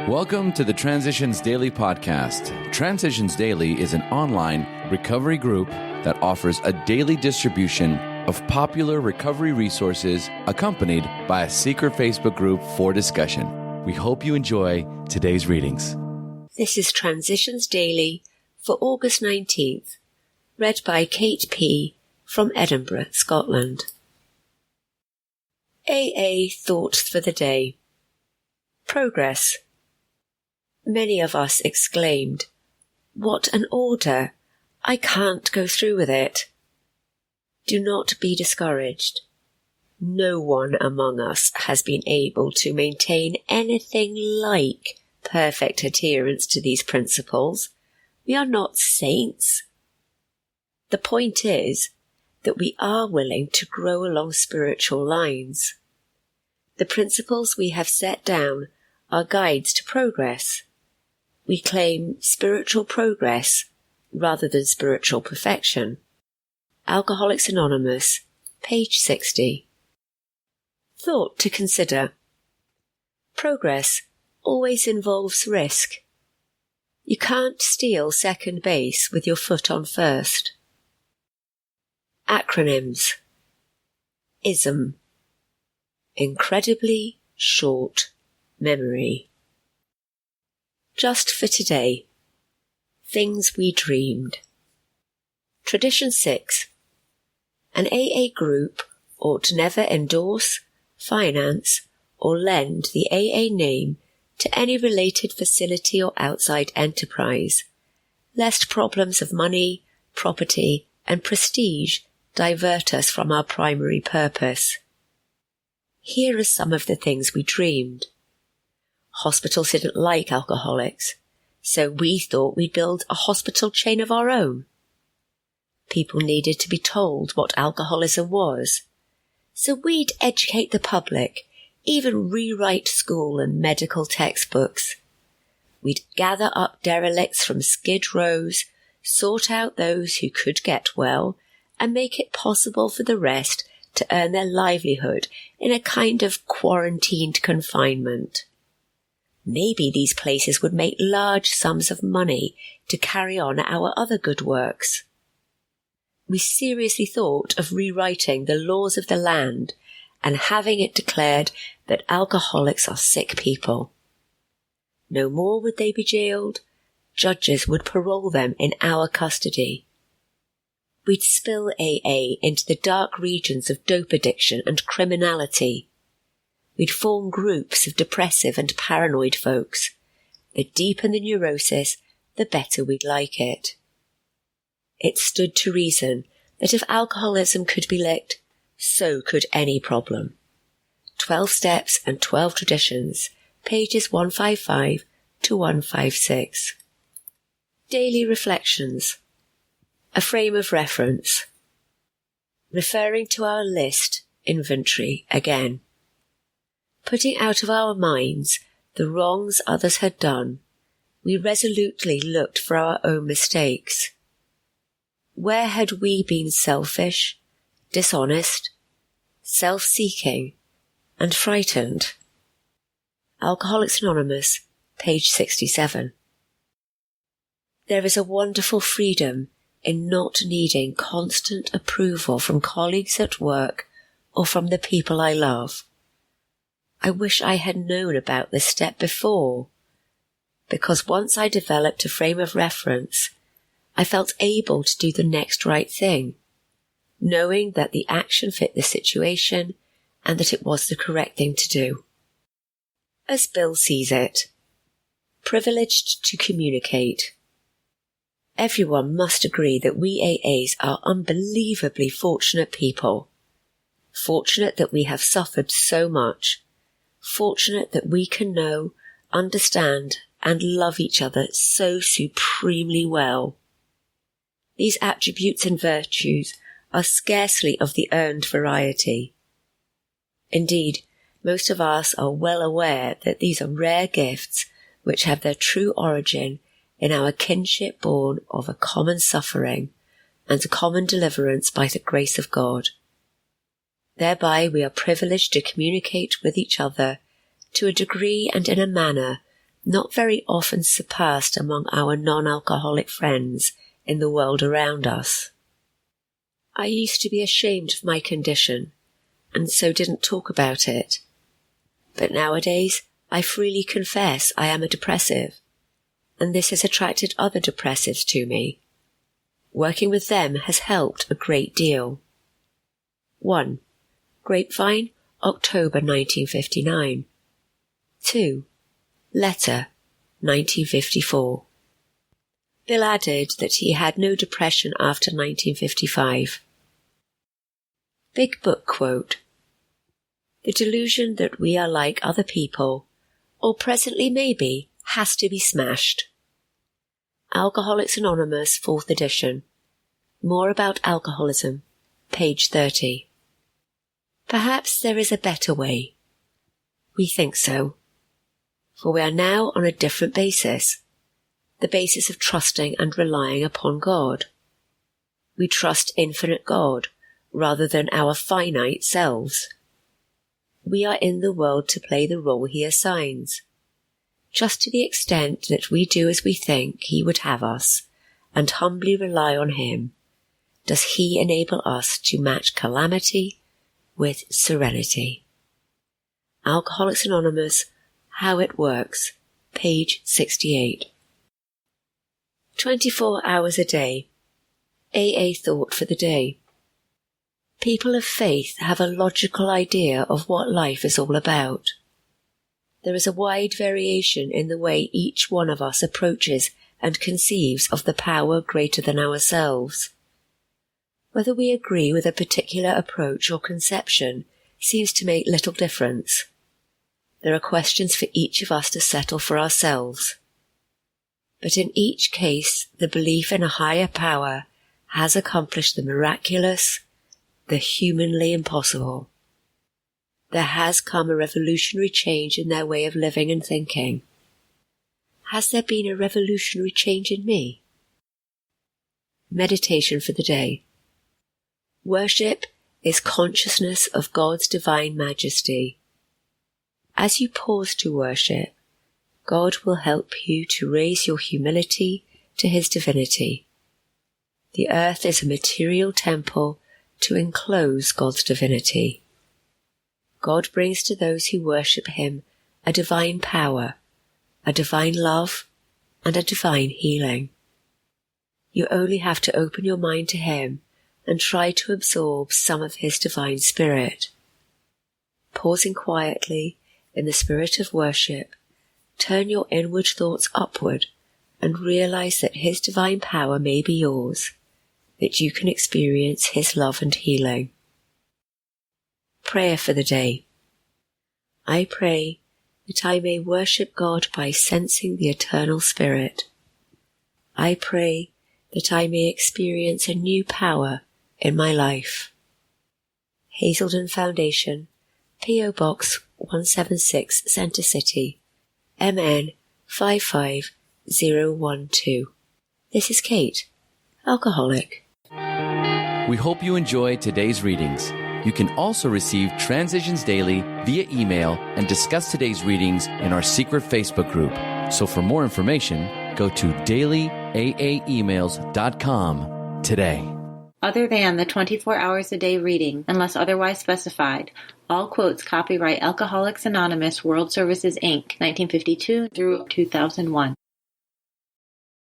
Welcome to the Transitions Daily podcast. Transitions Daily is an online recovery group that offers a daily distribution of popular recovery resources accompanied by a secret Facebook group for discussion. We hope you enjoy today's readings. This is Transitions Daily for August 19th, read by Kate P. from Edinburgh, Scotland. AA Thoughts for the Day. Progress. Many of us exclaimed, "What an order! I can't go through with it." Do not be discouraged. No one among us has been able to maintain anything like perfect adherence to these principles. We are not saints. The point is that we are willing to grow along spiritual lines. The principles we have set down are guides to progress. We claim spiritual progress rather than spiritual perfection. Alcoholics Anonymous, page 60. Thought to consider. Progress always involves risk. You can't steal second base with your foot on first. Acronyms. ISM. Incredibly short memory. Just for today. Things we dreamed. Tradition 6. An AA group ought never endorse, finance, or lend the AA name to any related facility or outside enterprise, lest problems of money, property, and prestige divert us from our primary purpose. Here are some of the things we dreamed. Hospitals didn't like alcoholics, so we thought we'd build a hospital chain of our own. People needed to be told what alcoholism was, so we'd educate the public, even rewrite school and medical textbooks. We'd gather up derelicts from skid rows, sort out those who could get well, and make it possible for the rest to earn their livelihood in a kind of quarantined confinement. Maybe these places would make large sums of money to carry on our other good works. We seriously thought of rewriting the laws of the land and having it declared that alcoholics are sick people. No more would they be jailed. Judges would parole them in our custody. We'd spill AA into the dark regions of dope addiction and criminality. We'd form groups of depressive and paranoid folks. The deeper the neurosis, the better we'd like it. It stood to reason that if alcoholism could be licked, so could any problem. 12 Steps and 12 Traditions, pages 155 to 156. Daily Reflections. A frame of reference. Referring to our list, inventory, again. Putting out of our minds the wrongs others had done, we resolutely looked for our own mistakes. Where had we been selfish, dishonest, self-seeking, and frightened? Alcoholics Anonymous, page 67. There is a wonderful freedom in not needing constant approval from colleagues at work or from the people I love. I wish I had known about this step before, because once I developed a frame of reference, I felt able to do the next right thing, knowing that the action fit the situation and that it was the correct thing to do. As Bill sees it, privileged to communicate. Everyone must agree that we AAs are unbelievably fortunate people. Fortunate that we have suffered so much. Fortunate that we can know, understand, and love each other so supremely well. These attributes and virtues are scarcely of the earned variety. Indeed, most of us are well aware that these are rare gifts which have their true origin in our kinship born of a common suffering and a common deliverance by the grace of God. Thereby we are privileged to communicate with each other to a degree and in a manner not very often surpassed among our non-alcoholic friends in the world around us. I used to be ashamed of my condition, and so didn't talk about it. But nowadays, I freely confess I am a depressive, and this has attracted other depressives to me. Working with them has helped a great deal. 1. Grapevine, October 1959. 2. Letter, 1954. Bill added that he had no depression after 1955. Big Book quote: "The delusion that we are like other people, or presently maybe, has to be smashed." Alcoholics Anonymous, 4th edition. More about alcoholism, page 30. Perhaps there is a better way. We think so. For we are now on a different basis, the basis of trusting and relying upon God. We trust infinite God rather than our finite selves. We are in the world to play the role He assigns, just to the extent that we do as we think He would have us and humbly rely on Him. Does He enable us to match calamity with serenity? Alcoholics Anonymous, How It Works, page 68. 24 hours a day. AA thought for the day. People of faith have a logical idea of what life is all about. There is a wide variation in the way each one of us approaches and conceives of the power greater than ourselves. Whether we agree with a particular approach or conception seems to make little difference. There are questions for each of us to settle for ourselves. But in each case, the belief in a higher power has accomplished the miraculous, the humanly impossible. There has come a revolutionary change in their way of living and thinking. Has there been a revolutionary change in me? Meditation for the day. Worship is consciousness of God's divine majesty. As you pause to worship, God will help you to raise your humility to His divinity. The earth is a material temple to enclose God's divinity. God brings to those who worship Him a divine power, a divine love, and a divine healing. You only have to open your mind to Him and try to absorb some of His divine spirit. Pausing quietly in the spirit of worship, turn your inward thoughts upward and realize that His divine power may be yours, that you can experience His love and healing. Prayer for the day. I pray that I may worship God by sensing the eternal Spirit. I pray that I may experience a new power in my life. Hazelden Foundation, P.O. Box 176, Center City, MN 55012. This is Kate, alcoholic. We hope you enjoyed today's readings. You can also receive Transitions Daily via email and discuss today's readings in our secret Facebook group. So for more information, go to dailyaaemails.com today. Other than the 24 hours a day reading, unless otherwise specified, all quotes copyright Alcoholics Anonymous World Services, Inc., 1952 through 2001.